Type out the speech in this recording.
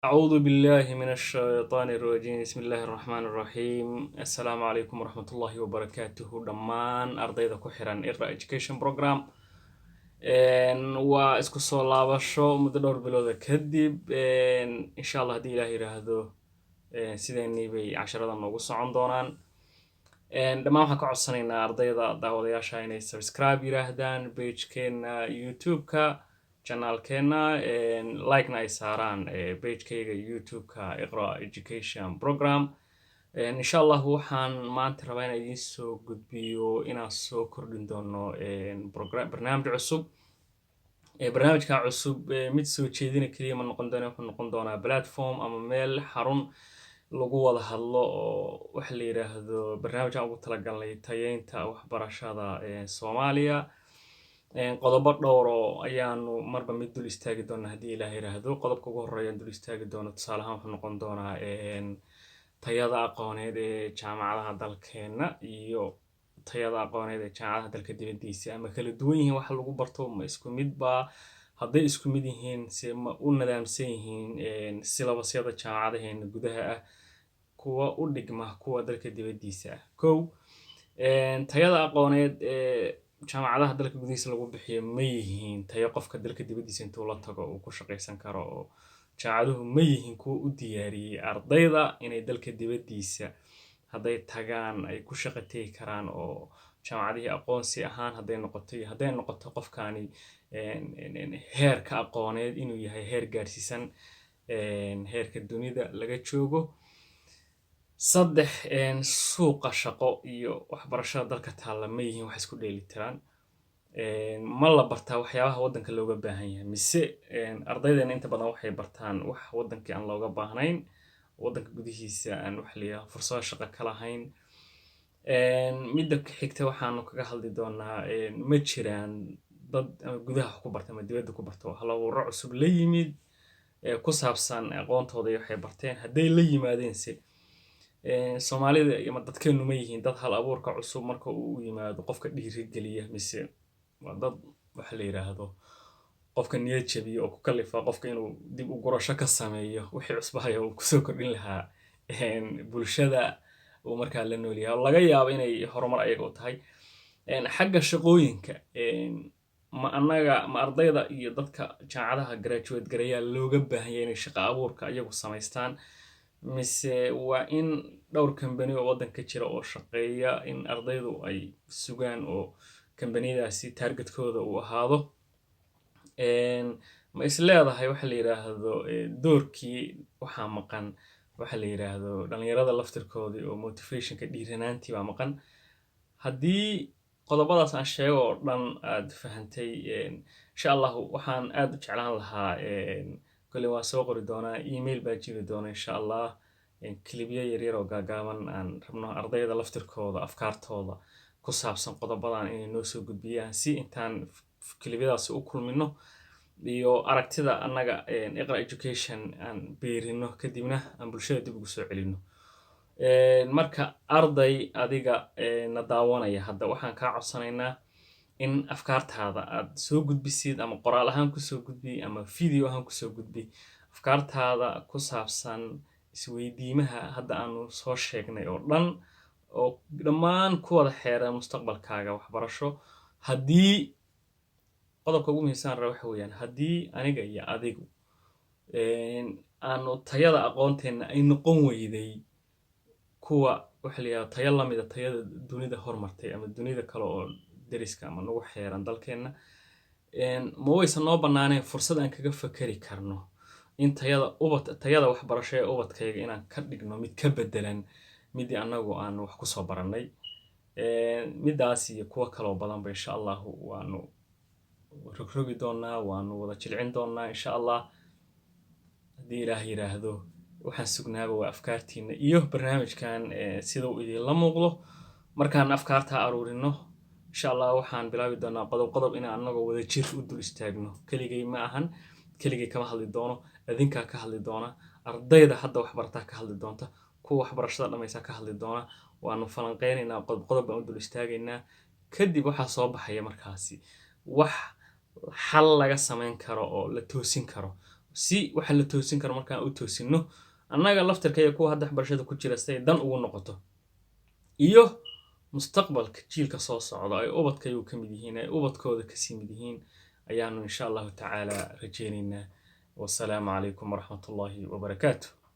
أعوذ بالله من الشيطان الرجيم بسم الله الرحمن الرحيم السلام عليكم ورحمة الله وبركاته دمان أرضيدا كحران إقرأ education program وإسكو صلاة بشو مدلور بلوذا كدب إن شاء الله دي إلهي رهدو سيداني بي عشرة نوغوص عن دونان دمان waxaan ka codsanaynaa ardayda daawadayaasha inay subscribe yiraahdaan page-keena YouTube-ka channel-keena like-na ay saaraan page-kayga YouTube-ka Iqra Education Program insha Allah waxaan maanta rabaa inaan idiin soo gudbiyo inaan soo kordhin doono barnaamij cusub barnaamijka cusub mid soo jeedina kaliya ma noqon doono wuxuu noqon doonaa platform ama meel xarun lagu wada hadlo oo wax la yiraahdo barnaamijkan ugu talagalnay tayeynta waxbarashada Soomaaliya qodobo dhowr oo ayaanu marba mid dul istaagi doonaa haddii Ilaahay yiraahdo qodobka ugu horeeya dul istaagi doono tusaale ahaan wuxuu noqon doonaa tayada aqooneed ee jaamacadaha dalkeena iyo tayada aqooneed ee jaamacadaha dalka dibadiisa ama kala duwan yihiin wax lagu barto ma isku mid ba hadday isku mid yihiin si ma u nidaamsan yihiin syllabusyada jaamacadaheena gudaha ah kuwa u dhigma kuwa dalka dibadiisa ah kow tayada aqooneed jaamacadaha dalka gudihiisa lagu bixiyo ma yihiin tayo qofka dalka dibadiisa intuu la tago uu ku shaqaysan karo oo jaamacaduhu ma yihiin kuwa u diyaariyay ardayda inay dalka dibadiisa hadday tagaan ay ku shaqo tegi karaan oo jaamacadihii aqoonsi ahaan hadday noqoto qofkani heerka aqooneed inuu yahay heer gaarsiisan heerka dunida laga joogo saddex suuqa shaqo iyo waxbarashada dalka taalla ma yihiin wax isku dheelitiran ma la bartaa waxyaabaha waddanka looga baahan yahay mise ardaydeena inta badan waxay bartaan wax waddankii aan looga baahnayn waddanka gudihiisa aan wax leeyahay fursado shaqo ka lahayn midda xigta waxaanu kaga hadli doonaa ma jiraan dad gudaha ku barta ama dibadda ku barta hal abuuro cusub la yimid ku saabsan aqoontooda iyo waxay barteen hadday la yimaadeense Soomaalida ama dadkeenu ma yihiin dad hal abuurka cusub marka uu yimaado qofka dhiirigeliya mise waa dad wax la yiraahdo qofka niyad jabiyo oo ku kalifa qofka inuu dib u gurasho ka sameeyo wixii cusbahaya uu kusoo kordhin lahaa bulshada uu markaa la nool yahay laga yaabo inay horumar ayaga u tahay xagga shaqooyinka ma ardayda iyo dadka jaamacadaha graduate garaya looga baahan yahay inay shaqo abuurka iyagu samaystaan mise waa in dhowr company oo waddanka jira oo shaqeeya in ardaydu ay sugaan oo kambaniyadaasi targetkooda uu ahaado ma is leedahay waxa la yiraahdo doorkii waxa maqan waxa la yiraahdo dhalinyarada laftirkoodii oo motivationka dhiiranaantii baa maqan haddii qodobadaas aan sheego oo dhan aad fahantay insha Allah waxaan aad u jeclaan lahaa kale waa soo qori doonaa email baa jiri doona insha Allah clipyo yaryar oo gaagaaban aan rabno ardayda laftirkooda afkaartooda ku saabsan qodobadan inay noo soo gudbiyaan si intaan clipyadaas u kulmino iyo aragtida annaga Iqra Education aan beerino kadibna aan bulshada dib ugu soo celino marka arday adiga na daawanaya hadda waxaan ka codsanaynaa in afkaartaada aad soo gudbisid ama qoraal ahaan ku soo gudbi ama video ahaan ku soo gudbi afkaartaada ku saabsan isweydiimaha hadda aanu soo sheegnay oo dhan oo dhammaan ku wada xeeran mustaqbalkaaga waxbarasho haddii qodobka ugu muhiimsan waxa weeyaan haddii aniga iyo adigu aanu tayada aqoonteena ay noqon weyday kuwa waxa la yiraahdo tayo la mid ah tayada dunida horumartay ama dunida kale oo dariska ama nagu xeeran dalkeena ma waysan noo banaaneen fursad aan kaga fakari karno in tayada waxbarasho ee ubadkayga inaan ka dhigno mid ka bedelan midii anagu aan wax ku soo baranay midaas iyo kuwa kale oo badan ba insha Allah waanu rogrogi doonaa waanu wada jilcin doonaa insha Allah hadii Ilaahay yiraahdo waxaan sugnaaba waa afkaartiina iyo barnaamijkan sida uu idin la muuqdo markaan afkaarta aruurino insha Allah waxaan bilaabi doonaa qodob in anagu wada jir u dul istaagno kaligay ma ahan kaligay kama hadli doono adinka ka hadli doona ardayda hadda wax barata ka hadli doonta kuwa waxbarashada dhamaysa ka hadli doona waanu falanqeynaynaa qodob baan u dul istaagaynaa kadib waxa soo baxaya markaasi wax xal laga sameyn karo oo la toosin karo si waxa la toosin karo markaan u toosino annaga laftirkaya kuwa hadda waxbarashada ku jira si ay dan ugu noqoto iyo mustaqbalka jiilka soo socda ay ubadkayu ka mid yihiin ay ubadkooda kasii mid yihiin ayaanu insha allahu tacaala rajeynaynaa wasalaamu calaykum waraxmatullaahi wabarakaatu